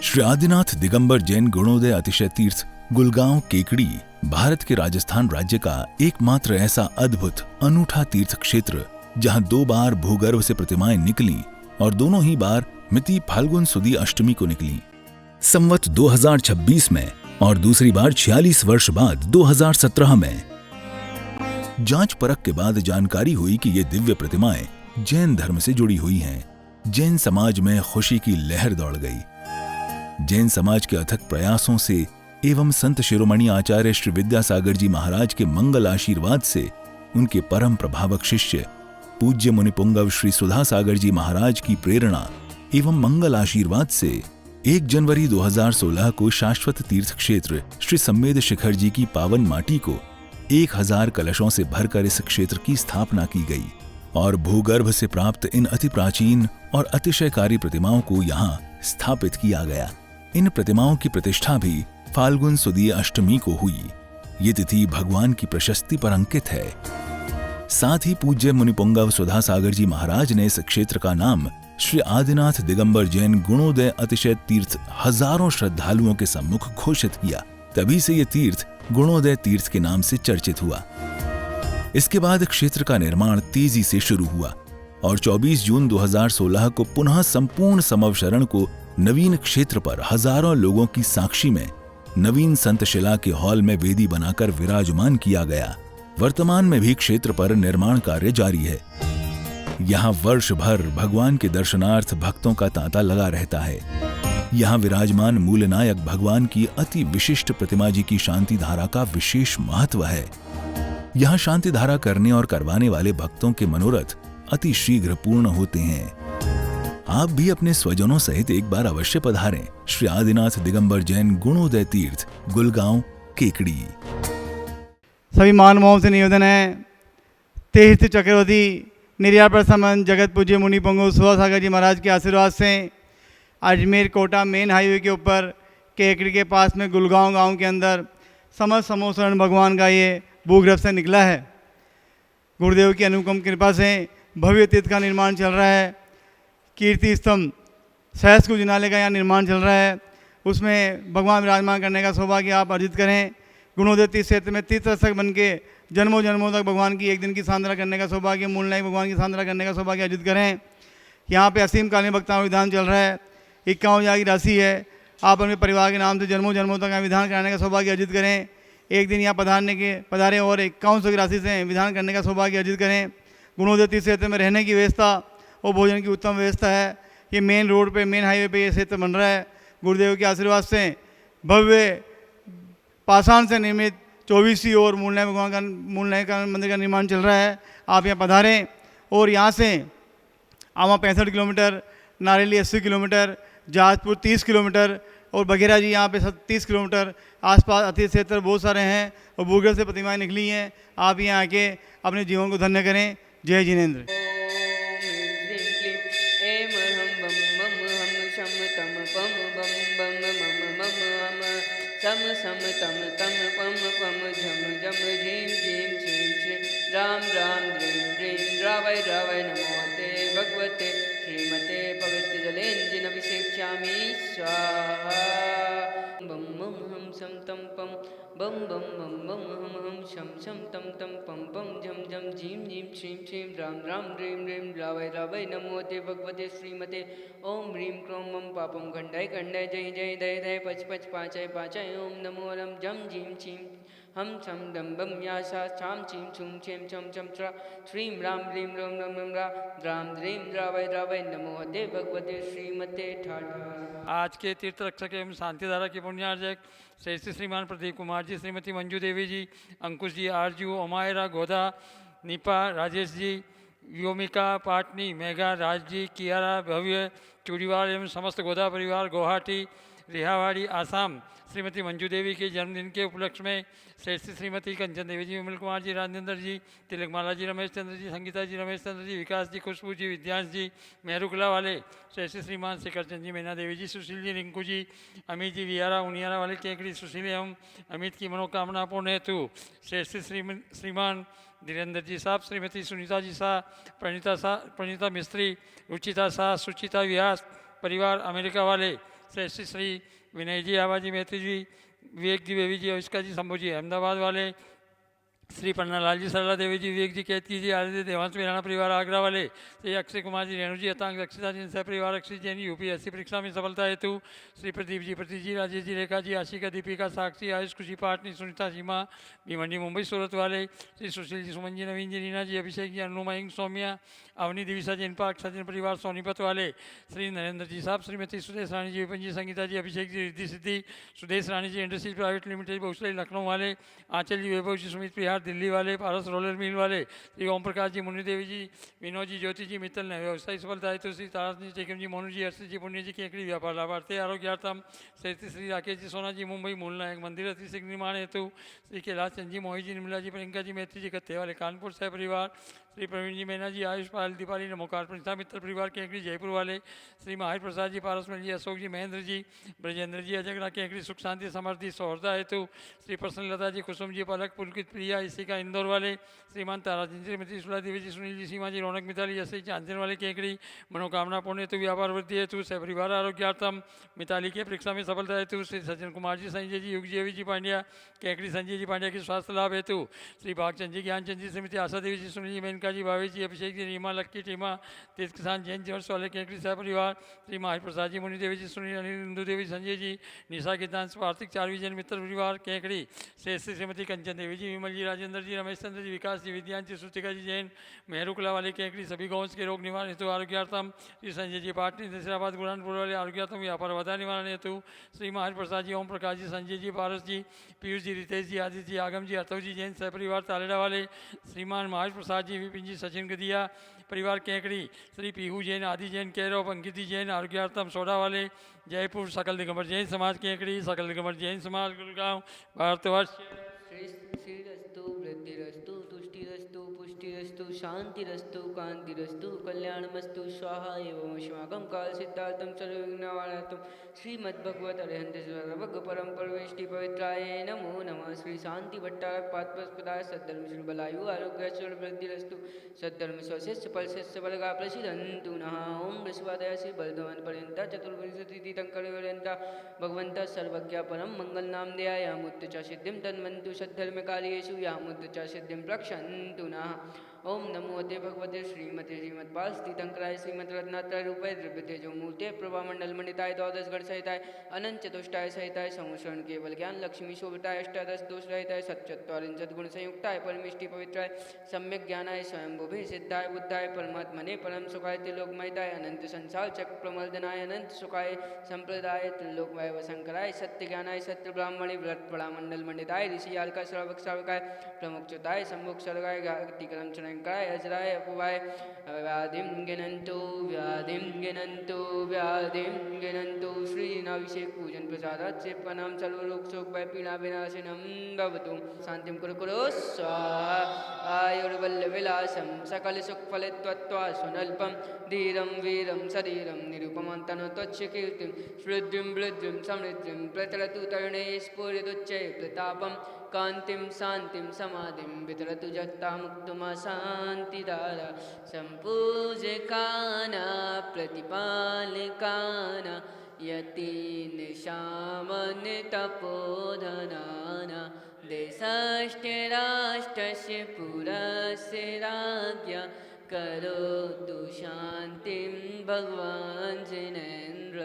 श्री आदिनाथ दिगंबर जैन गुणोदय अतिशय तीर्थ गुलगांव केकड़ी भारत के राजस्थान राज्य का एकमात्र ऐसा अद्भुत अनूठा तीर्थ क्षेत्र जहां 2 बार भूगर्भ से प्रतिमाएं निकली और दोनों ही बार मिति फाल्गुन सुदी अष्टमी को निकली। संवत 2026 में और दूसरी बार 46 वर्ष बाद 2017 में। जांच परख के बाद जानकारी हुई कि ये दिव्य प्रतिमाएं जैन धर्म से जुड़ी हुई हैं। जैन समाज में खुशी की लहर दौड़ गई। जैन समाज के अथक प्रयासों से एवं संत शिरोमणि आचार्य श्री विद्यासागर जी महाराज के मंगल आशीर्वाद से उनके परम प्रभावक शिष्य पूज्य मुनिपुंगव श्री सुधा सागर जी महाराज की प्रेरणा एवं मंगल आशीर्वाद से 1 जनवरी 2016 को शाश्वत तीर्थ क्षेत्र श्री सम्मेद शिखर जी की पावन माटी को 1000 कलशों से भरकर इस क्षेत्र की स्थापना की गई और भूगर्भ से प्राप्त इन अति प्राचीन और अतिशयकारी प्रतिमाओं को यहाँ स्थापित किया गया। इन प्रतिमाओं की प्रतिष्ठा भी फाल्गुन सुदी अष्टमी को हुई। ये तिथि भगवान की प्रशस्ति पर अंकित है। साथ ही पूज्य मुनिपुंगव सुधा सागर जी महाराज ने इस क्षेत्र का नाम श्री आदिनाथ दिगंबर जैन गुणोदय अतिशय तीर्थ हजारों श्रद्धालुओं के सम्मुख घोषित किया। तभी से ये तीर्थ गुणोदय तीर्थ के नाम से चर्चित हुआ। इसके बाद क्षेत्र का निर्माण तेजी से शुरू हुआ और 24 जून 2016 को पुनः संपूर्ण समवशरण को नवीन क्षेत्र पर हजारों लोगों की साक्षी में नवीन संतशिला के हॉल में वेदी बनाकर विराजमान किया गया। वर्तमान में भी क्षेत्र पर निर्माण कार्य जारी है। यहाँ वर्ष भर भगवान के दर्शनार्थ भक्तों का तांता लगा रहता है। यहाँ विराजमान मूलनायक भगवान की अति विशिष्ट प्रतिमा जी की शांति धारा का विशेष महत्व है। यहाँ शांति धारा करने और करवाने वाले भक्तों के मनोरथ अति शीघ्र पूर्ण होते हैं। आप भी अपने स्वजनों सहित एक बार अवश्य पधारें श्री आदिनाथ दिगंबर जैन गुणोदय तीर्थ गुलगांव केकड़ी। सभी मानवों से निवेदन है, तीर्थ चक्रवर्ती निर्यात प्रसमन जगत पूज्य मुनि पंगु सुधा सागर जी महाराज के आशीर्वाद से अजमेर कोटा मेन हाईवे के ऊपर केकड़ी के पास में गुलगांव गांव के अंदर समस्त समोसरण भगवान का ये भूगर्भ से निकला है। गुरुदेव की अनुपम कृपा से भव्य तीर्थ का निर्माण चल रहा है। कीर्ति स्तंभ सहस्त्र जिनालय का यहाँ निर्माण चल रहा है। उसमें भगवान विराजमान करने का सौभाग्य आप अर्जित करें। गुणोदय तीर्थ क्षेत्र में तीर्थस्थक बन के जन्मों जन्मों तक भगवान की एक दिन की सांद्रा करने का सौभाग्य, मूलनायक भगवान की सांद्रा करने का सौभाग्य अर्जित करें। यहाँ पे असीम कालीन भक्ताओं विधान चल रहा है। 51,000 की राशि है। आप अपने परिवार के नाम से जन्मों जन्मों तक विधान कराने का सौभाग्य अर्जित करें। एक दिन यहाँ पधारें और 5100 की राशि से विधान करने का सौभाग्य अर्जित करें। गुणोदय तीर्थ क्षेत्र में रहने की व्यवस्था और भोजन की उत्तम व्यवस्था है। ये मेन रोड पे मेन हाईवे पे ये क्षेत्र बन रहा है। गुरुदेव के आशीर्वाद से भव्य पाषाण से निर्मित 24 और मूलनायक का मंदिर का निर्माण चल रहा है। आप यहाँ पधारें और यहाँ से आवा 65 kilometre, Nareli 80 kilometre, Jahazpur 30 kilometre और बघेरा जी यहाँ पे 30 किलोमीटर आसपास अति क्षेत्र बहुत सारे हैं और भूगर्भ से प्रतिमाएं निकली हैं। आप यहाँ आके अपने जीवन को धन्य करें। जय जिनेन्द्र। राम राम ह्रीं ह्रीं रावय रावय नमोते भगवते श्रीमते पवित्र जलेन अभिषेक्ष्यामि स्वाहा। बम बम हम शम तम पम बम बम बम बम हम शम शम तम तम पम पम झम झम झीम झीम श्रीं श्रीं राम राम ह्रीं ह्रीं रावय रावय नमोते भगवते श्रीमते ओम ह्रीं क्रोम मम पापम खंडाय खंडाय जय जय दय दय पच पच पाचय पाचय ओम नमो अलम झम झीम छीं हम छम दम बम याशा छाम छीम छुम छेम छम छम त्रा श्रीं राम ह्रीं रम रम रम रा राम ह्रीं रावय रावय नमोते भगवते श्रीमते ठाठ। आज के तीर्थ रक्षक एवं शांति धारा के पुण्यार्जक श्री श्रीमान प्रदीप कुमार जी, श्रीमती मंजू देवी जी, अंकुश जी, आरजू, ओमायरा, गोदा, निपा, राजेश जी, व्योमिका, पाटनी, मेघा, राज जी, कियारा, भव्य, चूड़ीवाल एवं समस्त गोदा परिवार, गुवाहाटी, रिहावाड़ी, आसाम, श्रीमती मंजू देवी के जन्मदिन के उपलक्ष्य में श्रेष्ठ श्रीमती कंचन देवी जी, विमल कुमार जी, राजेंद्र जी, तिलकमाला जी, रमेश चंद्र जी, संगीता जी, रमेश चंद्र जी, विकास जी, खुशबू जी, विद्यांश जी, मेहरुकला वाले, श्रेष्ठ श्रीमान शेखर चंद जी, मैना देवी जी, सुशील जी, रिंकू जी, अमित जी, वियारा उनियारा वाले केकड़ी, सुशील एवं अमित की मनोकामना पूर्ण हेतु श्रेष्ठ श्रीमान धीरेन्द्र जी साहब, श्रीमती सुनीता जी शाह, प्रणीता मिस्त्री, रुचिता शाह, सुचिता व्यास परिवार अमेरिका वाले, श्रेष्ठ श्री विनय जी आबाजी मेहती जी, विवेक जी बेबी जी, अविष्का जी, शंभू जी अहमदाबाद वाले, श्री पन्नालाल जी, सरला देवी जी, विवेक जी कैदकी जी, आदित्य देवांश मेराना परिवार आगरा वाले, श्री अक्षय कुमार जी, रेणु जी, अतांग रक्षिता जी सह परिवार, अक्षय जैन यूपीएससी परीक्षा में सफलता हेतु, श्री प्रदीप जी, प्रतीक जी, राजेश जी, रेखा जी, आशिका, दीपिका, साक्षी, आयुष, खुशी पाटनी, सुनीता, सीमा भिवंडी मुंबई सूरत वाले, श्री सुशील जी, सुमन जी, नवीन जी, रीना जी, अभिषेक जी, अनु मयंक, सौम्या, अवनी, दिविशा जी, इनपाक सज्जन परिवार सोनीपत वाले, श्री नरेंद्र जी साहब, श्रीमती सुदेश रानी जी, विपिन जी, संगीता जी, अभिषेक जी, रिद्धि सिद्धि, सुदेश रानी जी, इंडस्ट्रीज प्राइवेट लिमिटेड बहुसलाई लखनऊ वाले, आंचल जी, वैभव जी, सुमित बिहार दिल्ली वाले, पारस रोलर मिल वाले, श्री ओम प्रकाश जी, मुन्नी देवी जी, विनोद जी, ज्योति जी, मित्तल ने व्यवसायी सफलता हेतु, श्री तारस जी, टेकम जी, मोनू जी, हर्षित जी, पुण्य जी, केकड़ी व्यापार लाभार्थी आरोग्यार्थम, श्री राकेश जी, सोना जी, मुंबई मूल नायक मंदिर अतिशय निर्माण हेतु, श्री कैलाश चंद जी, मोहित जी, निर्मला जी, प्रियंका जी, मैत्री जी, कत्ते वाले कानपुर सह परिवार, श्री प्रवीण जी, मैना जी, आयुष पाल, दीपाली नमोकार, प्रिंसा मित्र परिवार केकड़ी जयपुर वाले, श्री माहिर प्रसाद जी, पारसमल जी, अशोक जी, महेंद्र जी, ब्रजेंद्र जी, अजगरा केकड़ी सुख शांति समृद्धि सौहृदा हेतु, श्री प्रसन्नलता जी, कुसुम जी, पलक पुलकित प्रिया, इसी का इंदौर वाले, श्रीमान तारा जी, श्रीमती सुला देवी जी, सुनील जी, सीमा जी, रौनक मिताली, यश चांदन वाले केकड़ी, मनोकामना पूर्ण हेतु, व्यापार वृद्धि हेतु, सपरिवार आरोग्यार्थम, मिताली के परीक्षा में सफलता हेतु, श्री सज्जन कुमार जी, संजय जी, युग जी, जी पांड्या, केकड़ी संजय जी पांड्या के स्वास्थ्य लाभ हेतु, श्री भागचंद जी, ज्ञानचंद जी, श्रीमती आशा देवी जी, सुनील जी, मेनका जी, भावेश जी, अभिषेक जी, रीमा, लक्की, टीमा, तीर्थ किसान जैन जी, वाले केकड़ी सह परिवार, श्री माहिर प्रसाद जी, मुनि देवी जी, सुनील, अनिल, इंदु देवी, संजय जी, निशा गीतांश, कार्तिक, चारवी जैन मित्र परिवार केकड़ी, श्रेष्ठ श्रीमती कंचन देवी जी, विमल जी, राजेंद्र जी, रमेश चंद्र जी, विकास जी, विद्यांश जी, सुचिका जी, जैन मेहरुकला वाले केकड़ी, सभी गाँव के रोग निवारण हेतु आरोग्यार्थम, श्री संजय जी पाटनी, नसीराबाद बुरहानपुर वाले आरोग्यार्थम, व्यापार वधा निवारण हेतु, श्री माहिर प्रसाद जी, ओम प्रकाश जी, संजय जी, पारस जी, पीयूष जी, रितेश जी, आदित्य जी, आगम जी, अतव जी, जैन सहपरिवार तालेडा वाले, श्रीमान माहिर प्रसाद जी, विपिन जी, सचिन गदिया परिवार केकड़ी, श्री पीहू जैन, आदि जैन, कैरव, अंकिति जैन आरोग्यार्थम सोडा वाले, जयपुर सकल दिगंबर जैन समाज केकड़ी, सकल दिगंबर जैन समाज गुड़गांव भारतवर्ष। श्रीरस्तु वृद्धिरस्तु तुष्टिरस्तु पुष्टिरस्तु शांतिरस्तु कांतिरस्तु कल्याणमस्तु स्वाहा एवं अस्माकं काल सिद्धार्थम सर्वविघ्नवाणार्थम श्रीमद्भगवत अरहंत सर्वभग परम परमेष्टि पवित्राय नमो नमः। श्री शांति भट्टारक पात्पस्पदाय सद्धर्म श्री बलायु आरोग्य वृद्धिरस्तु सद्धर्म स्वशिष्य फलशिष्य बलगा प्रसिद्धंतु नः। ओम विश्वादय श्री बलधवन पर्यंत चतुर्विंशति तीर्थंकर पर्यंत भगवंत सर्वज्ञ परम मंगल नाम देया मुत्य च सिद्धिं तन्मन्तु सद्धर्म कार्येषु यामुद्ध च सिद्धिं रक्षन्तु नः। ओम नमो ते भगवते श्रीमते श्रीमद्पाल स्थितंकराय श्रीमद्रत्नात्रय रूपाय द्रव्यतेजो मूर्ते प्रभामंडल मंडिताय द्वादश गण सहिताय अनंत चतुष्टाय सहिताय संवत्सरण केवल ज्ञान लक्ष्मी शोभिताय अष्टादश दोष रहिताय सच्चत्वारिंशत् गुण संयुक्ताय परमिष्टि पवित्राय सम्यक ज्ञानाय स्वयंभुवे सिद्धाय बुद्धाय परमात्मने परम सुखाय त्रिलोकमयताय अनंत संसार चक्र प्रमर्दनाय अनंत सुखाय संप्रदाय त्रिलोकमय वशंकराय सत्य ज्ञानाय सत्य ब्राह्मणे व्रत मंडल मंडिताय ऋषि आलका श्रावक श्रावकाय प्रमुख चुताय सम्मुख सर्गाय गतिकरम चरणकाय अजराय अपवाय व्याधिं गिनन्तु व्याधिं गिनन्तु श्रीनाभिषेक पूजन प्रसादात् सेपनां सर्वरोग शोक भय पीड़ा विनाशिनं भवतु। शांतिं कुरु कुरु स्वाहा। आयुर्बलविलासं सकल सुखफले त्वत्वा सुनल्पं धीरं वीरं शरीरं निरुपमं तनु त्वच्छकीर्तिं वृद्धिं वृद्धिं समृद्धिं प्रतरतु तरुणे स्फुरदुच्चये प्रतापं कान्तिं शान्तिं समाधिं वितरतु जगता मुक्तमा शान्तिधारा सम्पूजकाना प्रतिपालकाना यतीन शामन तपोधनाना देशस्य राष्ट्रस्य पुरस्य राज्ञा करोतु शान्तिं भगवान् जिनेन्द्र।